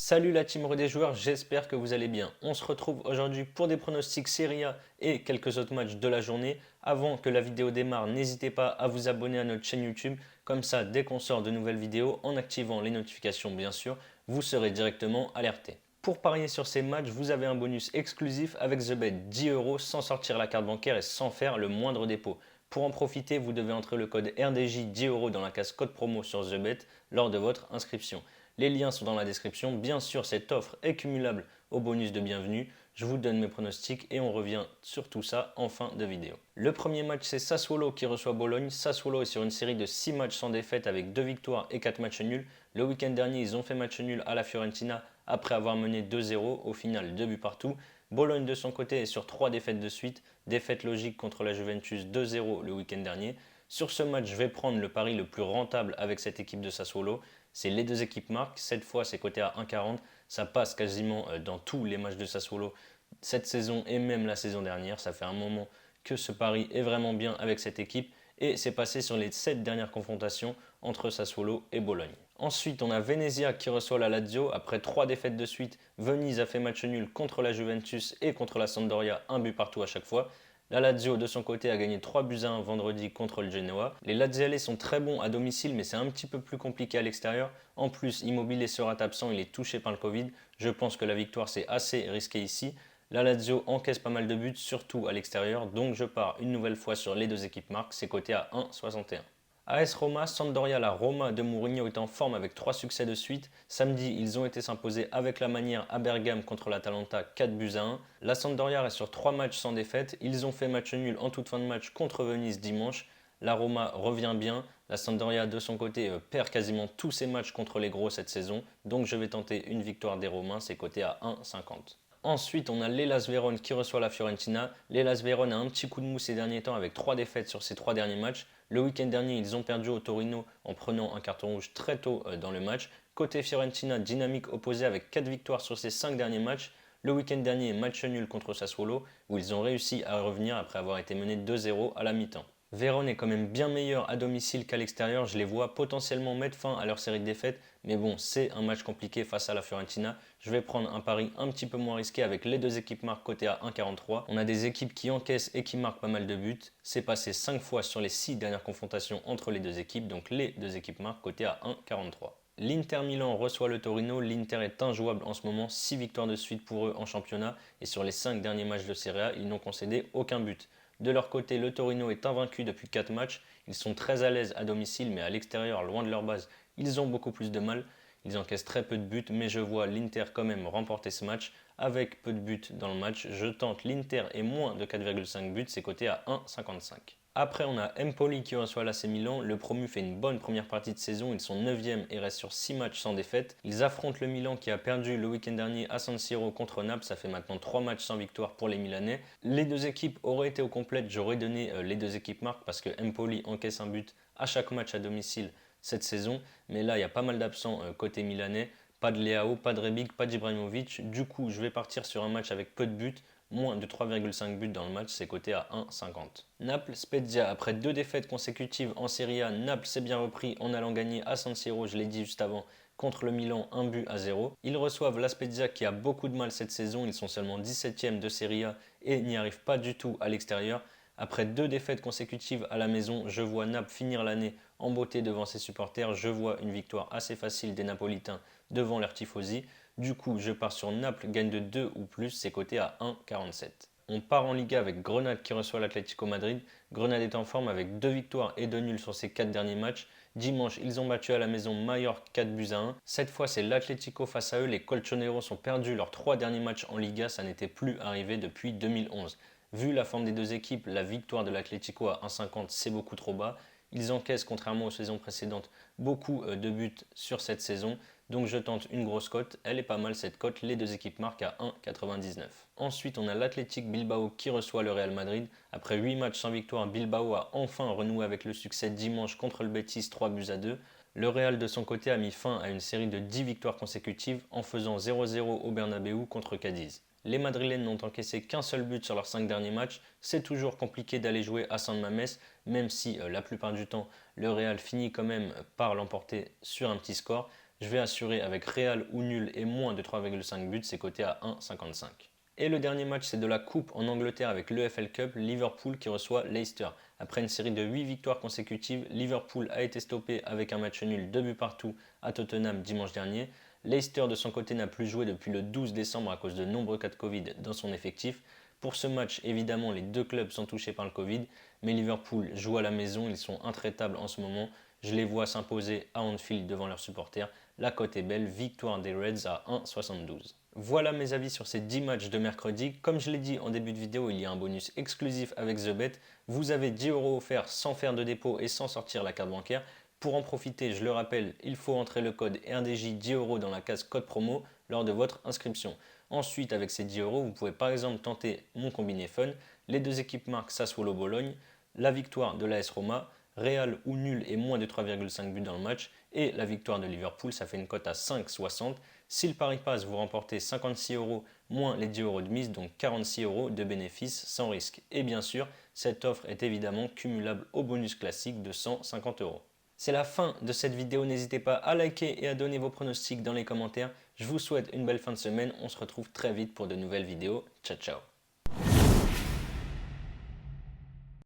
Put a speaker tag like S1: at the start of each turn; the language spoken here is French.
S1: Salut la team des joueurs, j'espère que vous allez bien. On se retrouve aujourd'hui pour des pronostics Serie A et quelques autres matchs de la journée. Avant que la vidéo démarre, n'hésitez pas à vous abonner à notre chaîne YouTube. Comme ça, dès qu'on sort de nouvelles vidéos, en activant les notifications bien sûr, vous serez directement alerté. Pour parier sur ces matchs, vous avez un bonus exclusif avec TheBet 10 euros sans sortir la carte bancaire et sans faire le moindre dépôt. Pour en profiter, vous devez entrer le code RDJ 10 euros dans la case code promo sur TheBet lors de votre inscription. Les liens sont dans la description. Bien sûr, cette offre est cumulable au bonus de bienvenue. Je vous donne mes pronostics et on revient sur tout ça en fin de vidéo. Le premier match, c'est Sassuolo qui reçoit Bologne. Sassuolo est sur une série de 6 matchs sans défaite avec 2 victoires et 4 matchs nuls. Le week-end dernier, ils ont fait match nul à la Fiorentina après avoir mené 2-0. Au final, 2 buts partout. Bologne de son côté est sur 3 défaites de suite. Défaite logique contre la Juventus 2-0 le week-end dernier. Sur ce match, je vais prendre le pari le plus rentable avec cette équipe de Sassuolo. C'est les deux équipes marquent. Cette fois, c'est coté à 1,40. Ça passe quasiment dans tous les matchs de Sassuolo cette saison et même la saison dernière. Ça fait un moment que ce pari est vraiment bien avec cette équipe et c'est passé sur les 7 dernières confrontations entre Sassuolo et Bologne. Ensuite, on a Venezia qui reçoit la Lazio. Après 3 défaites de suite, Venise a fait match nul contre la Juventus et contre la Sampdoria, un but partout à chaque fois. La Lazio, de son côté, a gagné 3 buts à 1 vendredi contre le Genoa. Les Lazialais sont très bons à domicile, mais c'est un petit peu plus compliqué à l'extérieur. En plus, Immobilier sera absent, il est touché par le Covid. Je pense que la victoire, c'est assez risqué ici. La Lazio encaisse pas mal de buts, surtout à l'extérieur, donc je pars une nouvelle fois sur les deux équipes marques, c'est coté à 1,61. AS Roma, Sampdoria, la Roma de Mourinho est en forme avec 3 succès de suite. Samedi, ils ont été s'imposer avec la manière à Bergame contre l'Atalanta 4 buts à 1. La Sampdoria reste sur 3 matchs sans défaite. Ils ont fait match nul en toute fin de match contre Venise dimanche. La Roma revient bien. La Sampdoria de son côté perd quasiment tous ses matchs contre les gros cette saison. Donc je vais tenter une victoire des Romains, c'est coté à 1,50. Ensuite, on a l'Hellas Vérone qui reçoit la Fiorentina. L'Hellas Vérone a un petit coup de mou ces derniers temps avec 3 défaites sur ses 3 derniers matchs. Le week-end dernier, ils ont perdu au Torino en prenant un carton rouge très tôt dans le match. Côté Fiorentina, dynamique opposée avec 4 victoires sur ses 5 derniers matchs. Le week-end dernier, match nul contre Sassuolo où ils ont réussi à revenir après avoir été menés 2-0 à la mi-temps. Vérone est quand même bien meilleur à domicile qu'à l'extérieur. Je les vois potentiellement mettre fin à leur série de défaites. Mais bon, c'est un match compliqué face à la Fiorentina. Je vais prendre un pari un petit peu moins risqué avec les deux équipes marques cotées à 1,43. On a des équipes qui encaissent et qui marquent pas mal de buts. C'est passé 5 fois sur les 6 dernières confrontations entre les deux équipes. Donc les deux équipes marques cotées à 1,43. L'Inter Milan reçoit le Torino. L'Inter est injouable en ce moment. 6 victoires de suite pour eux en championnat. Et sur les 5 derniers matchs de Serie A, ils n'ont concédé aucun but. De leur côté, le Torino est invaincu depuis 4 matchs. Ils sont très à l'aise à domicile, mais à l'extérieur, loin de leur base, ils ont beaucoup plus de mal. Ils encaissent très peu de buts, mais je vois l'Inter quand même remporter ce match avec peu de buts dans le match. Je tente l'Inter et moins de 4,5 buts, c'est coté à 1,55. Après, on a Empoli qui reçoit l'AC Milan. Le promu fait une bonne première partie de saison. Ils sont 9e et restent sur 6 matchs sans défaite. Ils affrontent le Milan qui a perdu le week-end dernier à San Siro contre Naples. Ça fait maintenant 3 matchs sans victoire pour les Milanais. Les deux équipes auraient été au complète. J'aurais donné les deux équipes marques parce que Empoli encaisse un but à chaque match à domicile cette saison. Mais là, il y a pas mal d'absents côté milanais. Pas de Leao, pas de Rebic, pas d'Ibrahimovic. Du coup, je vais partir sur un match avec peu de buts. Moins de 3,5 buts dans le match, c'est coté à 1,50. Naples, Spezia, après 2 défaites consécutives en Serie A, Naples s'est bien repris en allant gagner à San Siro, je l'ai dit juste avant, contre le Milan, 1 but à 0. Ils reçoivent la Spezia qui a beaucoup de mal cette saison, ils sont seulement 17e de Serie A et n'y arrivent pas du tout à l'extérieur. Après 2 défaites consécutives à la maison, je vois Naples finir l'année en beauté devant ses supporters. Je vois une victoire assez facile des Napolitains devant leurs tifosi. Du coup, je pars sur Naples, gagne de 2 ou plus, c'est coté à 1,47. On part en Liga avec Grenade qui reçoit l'Atlético Madrid. Grenade est en forme avec 2 victoires et 2 nuls sur ses 4 derniers matchs. Dimanche, ils ont battu à la maison Mallorca 4 buts à 1. Cette fois, c'est l'Atlético face à eux. Les Colchoneros ont perdu leurs 3 derniers matchs en Liga. Ça n'était plus arrivé depuis 2011. Vu la forme des deux équipes, la victoire de l'Atlético à 1,50 c'est beaucoup trop bas. Ils encaissent, contrairement aux saisons précédentes, beaucoup de buts sur cette saison. Donc je tente une grosse cote. Elle est pas mal cette cote. Les deux équipes marquent à 1,99. Ensuite, on a l'Athletic Bilbao qui reçoit le Real Madrid. Après 8 matchs sans victoire, Bilbao a enfin renoué avec le succès dimanche contre le Betis 3 buts à 2. Le Real de son côté a mis fin à une série de 10 victoires consécutives en faisant 0-0 au Bernabeu contre Cadiz. Les Madrilènes n'ont encaissé qu'un seul but sur leurs 5 derniers matchs. C'est toujours compliqué d'aller jouer à San Mamés, même si la plupart du temps le Real finit quand même par l'emporter sur un petit score. Je vais assurer avec Real ou nul et moins de 3,5 buts, c'est coté à 1,55. Et le dernier match, c'est de la Coupe en Angleterre avec l'EFL Cup, Liverpool qui reçoit Leicester. Après une série de 8 victoires consécutives, Liverpool a été stoppé avec un match nul 2 buts partout à Tottenham dimanche dernier. Leicester de son côté n'a plus joué depuis le 12 décembre à cause de nombreux cas de Covid dans son effectif. Pour ce match, évidemment, les deux clubs sont touchés par le Covid, mais Liverpool joue à la maison, ils sont intraitables en ce moment. Je les vois s'imposer à Anfield devant leurs supporters. La cote est belle, victoire des Reds à 1,72. Voilà mes avis sur ces 10 matchs de mercredi. Comme je l'ai dit en début de vidéo, il y a un bonus exclusif avec TheBet. Vous avez 10 euros offerts sans faire de dépôt et sans sortir la carte bancaire. Pour en profiter, je le rappelle, il faut entrer le code RDJ 10 euros dans la case code promo lors de votre inscription. Ensuite, avec ces 10 euros, vous pouvez par exemple tenter mon combiné fun. Les deux équipes marquent Sassuolo-Bologne, la victoire de l'AS Roma, Real ou nul et moins de 3,5 buts dans le match, et la victoire de Liverpool, ça fait une cote à 5,60. Si le pari passe, vous remportez 56 euros moins les 10 euros de mise, donc 46 euros de bénéfice sans risque. Et bien sûr, cette offre est évidemment cumulable au bonus classique de 150 euros. C'est la fin de cette vidéo, n'hésitez pas à liker et à donner vos pronostics dans les commentaires. Je vous souhaite une belle fin de semaine, on se retrouve très vite pour de nouvelles vidéos. Ciao ciao.